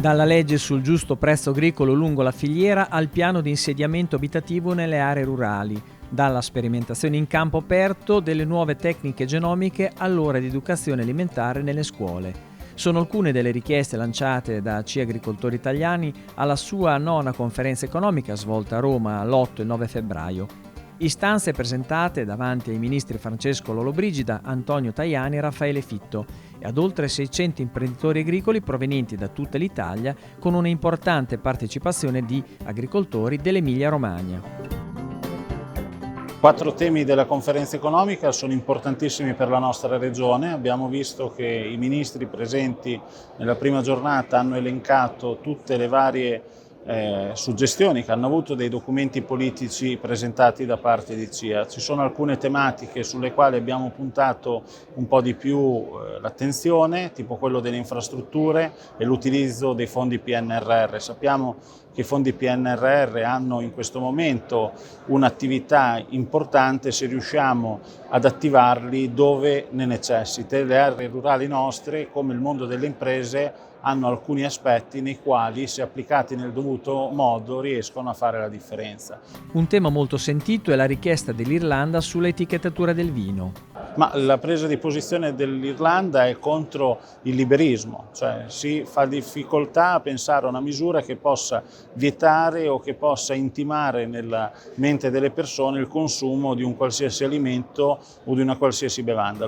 Dalla legge sul giusto prezzo agricolo lungo la filiera al piano di insediamento abitativo nelle aree rurali, dalla sperimentazione in campo aperto delle nuove tecniche genomiche all'ora di educazione alimentare nelle scuole. Sono alcune delle richieste lanciate da ACI Agricoltori Italiani alla sua 9ª conferenza economica svolta a Roma l'8 e 9 febbraio. Istanze presentate davanti ai ministri Francesco Lollobrigida, Antonio Tajani e Raffaele Fitto e ad oltre 600 imprenditori agricoli provenienti da tutta l'Italia, con una importante partecipazione di agricoltori dell'Emilia-Romagna. 4 temi della conferenza economica sono importantissimi per la nostra regione. Abbiamo visto che i ministri presenti nella prima giornata hanno elencato tutte le varie suggestioni che hanno avuto dei documenti politici presentati da parte di CIA. Ci sono alcune tematiche sulle quali abbiamo puntato un po' di più l'attenzione, tipo quello delle infrastrutture e l'utilizzo dei fondi PNRR. Sappiamo che i fondi PNRR hanno in questo momento un'attività importante se riusciamo ad attivarli dove ne necessita. Le aree rurali nostre, come il mondo delle imprese, hanno alcuni aspetti nei quali, se applicati nel dovuto modo, riescono a fare la differenza. Un tema molto sentito è la richiesta dell'Irlanda sull'etichettatura del vino. Ma la presa di posizione dell'Irlanda è contro il liberismo, cioè si fa difficoltà a pensare a una misura che possa vietare o che possa intimare nella mente delle persone il consumo di un qualsiasi alimento o di una qualsiasi bevanda.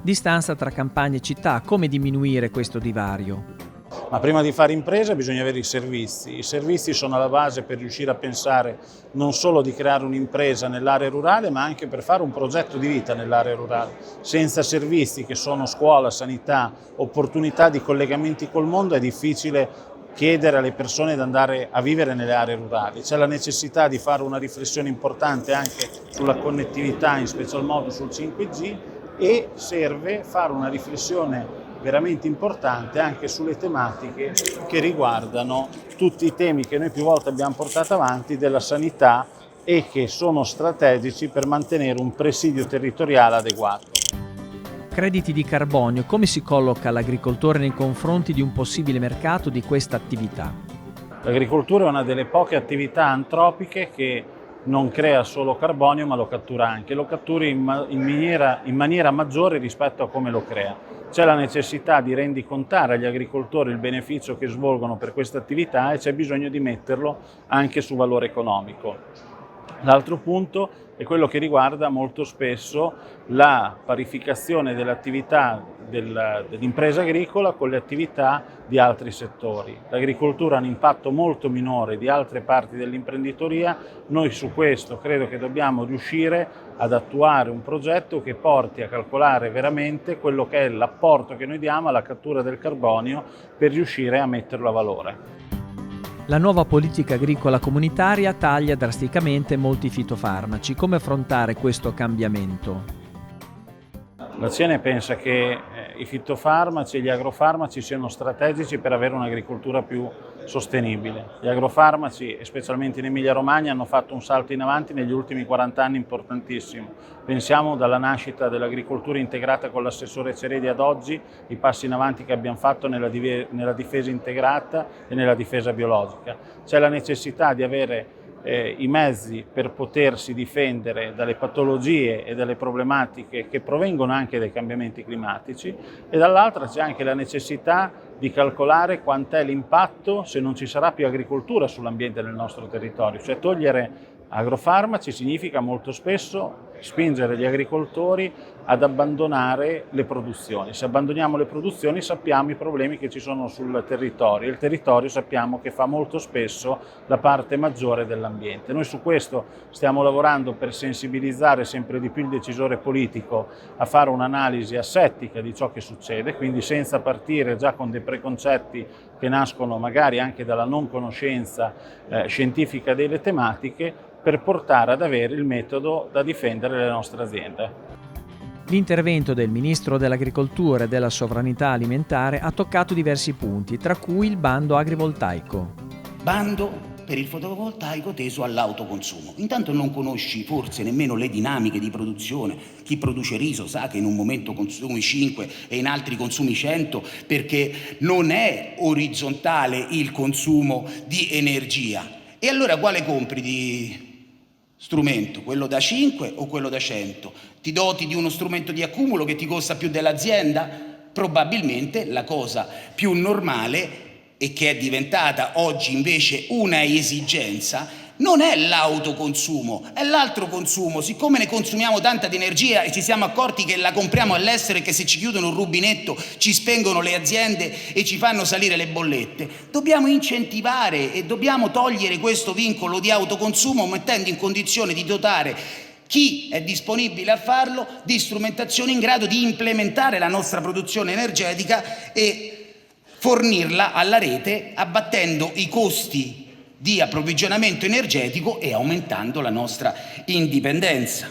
Distanza tra campagna e città, come diminuire questo divario? Ma prima di fare impresa bisogna avere i servizi. I servizi sono la base per riuscire a pensare non solo di creare un'impresa nell'area rurale, ma anche per fare un progetto di vita nell'area rurale. Senza servizi che sono scuola, sanità, opportunità di collegamenti col mondo è difficile chiedere alle persone di andare a vivere nelle aree rurali. C'è la necessità di fare una riflessione importante anche sulla connettività, in special modo sul 5G, e serve fare una riflessione veramente importante anche sulle tematiche che riguardano tutti i temi che noi più volte abbiamo portato avanti della sanità e che sono strategici per mantenere un presidio territoriale adeguato. Crediti di carbonio, come si colloca l'agricoltore nei confronti di un possibile mercato di questa attività? L'agricoltura è una delle poche attività antropiche che non crea solo carbonio ma lo cattura anche, lo cattura in maniera maggiore rispetto a come lo crea. C'è la necessità di rendicontare agli agricoltori il beneficio che svolgono per questa attività e c'è bisogno di metterlo anche su valore economico. L'altro punto è quello che riguarda molto spesso la parificazione dell'attività dell'impresa agricola con le attività di altri settori. L'agricoltura ha un impatto molto minore di altre parti dell'imprenditoria. Noi su questo credo che dobbiamo riuscire ad attuare un progetto che porti a calcolare veramente quello che è l'apporto che noi diamo alla cattura del carbonio per riuscire a metterlo a valore. La nuova politica agricola comunitaria taglia drasticamente molti fitofarmaci. Come affrontare questo cambiamento? L'Azione pensa che i fitofarmaci e gli agrofarmaci siano strategici per avere un'agricoltura più sostenibile. Gli agrofarmaci, e specialmente in Emilia-Romagna, hanno fatto un salto in avanti negli ultimi 40 anni importantissimo. Pensiamo dalla nascita dell'agricoltura integrata con l'assessore Ceredi ad oggi, i passi in avanti che abbiamo fatto nella difesa integrata e nella difesa biologica. C'è la necessità di avere i mezzi per potersi difendere dalle patologie e dalle problematiche che provengono anche dai cambiamenti climatici, e dall'altra c'è anche la necessità di calcolare quant'è l'impatto se non ci sarà più agricoltura sull'ambiente del nostro territorio. Cioè togliere agrofarmaci significa molto spesso spingere gli agricoltori ad abbandonare le produzioni. Se abbandoniamo le produzioni sappiamo i problemi che ci sono sul territorio. Il territorio sappiamo che fa molto spesso la parte maggiore dell'ambiente. Noi su questo stiamo lavorando per sensibilizzare sempre di più il decisore politico a fare un'analisi asettica di ciò che succede, quindi senza partire già con dei preconcetti che nascono magari anche dalla non conoscenza scientifica delle tematiche, per portare ad avere il metodo da difendere le nostre aziende. L'intervento del Ministro dell'Agricoltura e della Sovranità Alimentare ha toccato diversi punti, tra cui il bando agrivoltaico. Bando per il fotovoltaico teso all'autoconsumo. Intanto non conosci forse nemmeno le dinamiche di produzione. Chi produce riso sa che in un momento consumi 5 e in altri consumi 100, perché non è orizzontale il consumo di energia. E allora quale compri di strumento? Quello da 5 o quello da 100? Ti doti di uno strumento di accumulo che ti costa più dell'azienda? Probabilmente la cosa più normale, e che è diventata oggi invece una esigenza, non è l'autoconsumo, è l'altro consumo. Siccome ne consumiamo tanta di energia e ci siamo accorti che la compriamo all'estero e che se ci chiudono un rubinetto ci spengono le aziende e ci fanno salire le bollette, dobbiamo incentivare e dobbiamo togliere questo vincolo di autoconsumo, mettendo in condizione di dotare chi è disponibile a farlo di strumentazioni in grado di implementare la nostra produzione energetica e fornirla alla rete, abbattendo i costi di approvvigionamento energetico e aumentando la nostra indipendenza.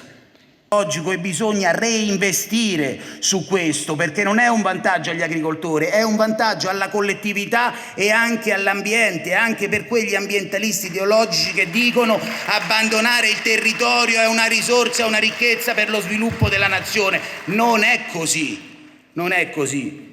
Oggi bisogna reinvestire su questo, perché non è un vantaggio agli agricoltori, è un vantaggio alla collettività e anche all'ambiente, anche per quegli ambientalisti ideologici che dicono abbandonare il territorio è una risorsa, una ricchezza per lo sviluppo della nazione. Non è così, non è così.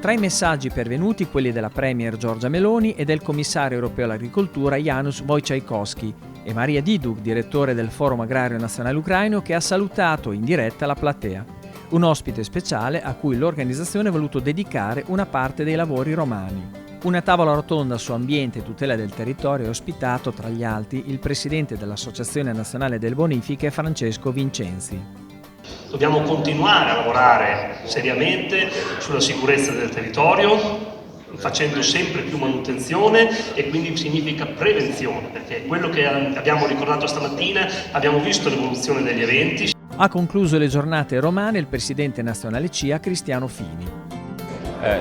Tra i messaggi pervenuti quelli della Premier Giorgia Meloni e del commissario europeo all'agricoltura Janusz Wojciechowski e Maria Diduk, direttore del Forum Agrario Nazionale Ucraino, che ha salutato in diretta la platea, un ospite speciale a cui l'organizzazione ha voluto dedicare una parte dei lavori romani. Una tavola rotonda su ambiente e tutela del territorio ha ospitato, tra gli altri, il presidente dell'Associazione Nazionale delle Bonifiche Francesco Vincenzi. Dobbiamo continuare a lavorare seriamente sulla sicurezza del territorio, facendo sempre più manutenzione, e quindi significa prevenzione, perché quello che abbiamo ricordato stamattina, abbiamo visto l'evoluzione degli eventi. Ha concluso le giornate romane il presidente nazionale CIA Cristiano Fini.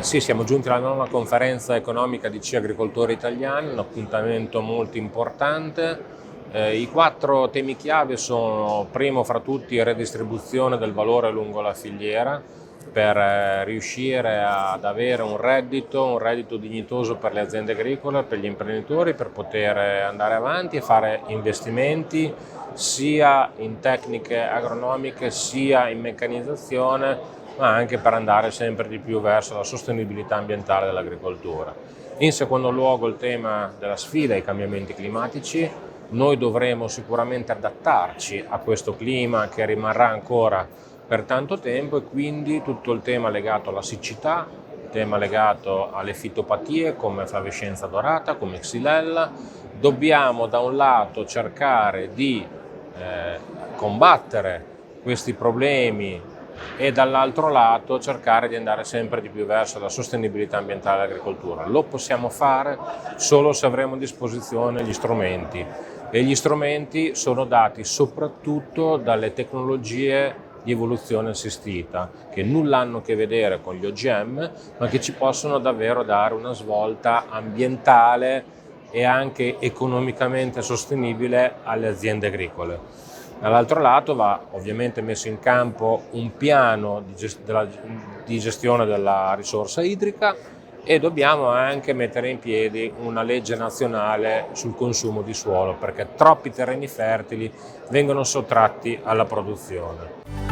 Sì, siamo giunti alla 9ª conferenza economica di CIA Agricoltori Italiani, un appuntamento molto importante. I 4 temi chiave sono, primo fra tutti, redistribuzione del valore lungo la filiera per riuscire ad avere un reddito dignitoso per le aziende agricole, per gli imprenditori, per poter andare avanti e fare investimenti sia in tecniche agronomiche sia in meccanizzazione, ma anche per andare sempre di più verso la sostenibilità ambientale dell'agricoltura. In secondo luogo il tema della sfida ai cambiamenti climatici. Noi dovremo sicuramente adattarci a questo clima che rimarrà ancora per tanto tempo, e quindi tutto il tema legato alla siccità, il tema legato alle fitopatie come flavescenza dorata, come xylella. Dobbiamo da un lato cercare di combattere questi problemi e dall'altro lato cercare di andare sempre di più verso la sostenibilità ambientale dell'agricoltura. Lo possiamo fare solo se avremo a disposizione gli strumenti, e gli strumenti sono dati soprattutto dalle tecnologie di evoluzione assistita, che nulla hanno a che vedere con gli OGM, ma che ci possono davvero dare una svolta ambientale e anche economicamente sostenibile alle aziende agricole. Dall'altro lato va ovviamente messo in campo un piano di gestione della risorsa idrica, e dobbiamo anche mettere in piedi una legge nazionale sul consumo di suolo, perché troppi terreni fertili vengono sottratti alla produzione.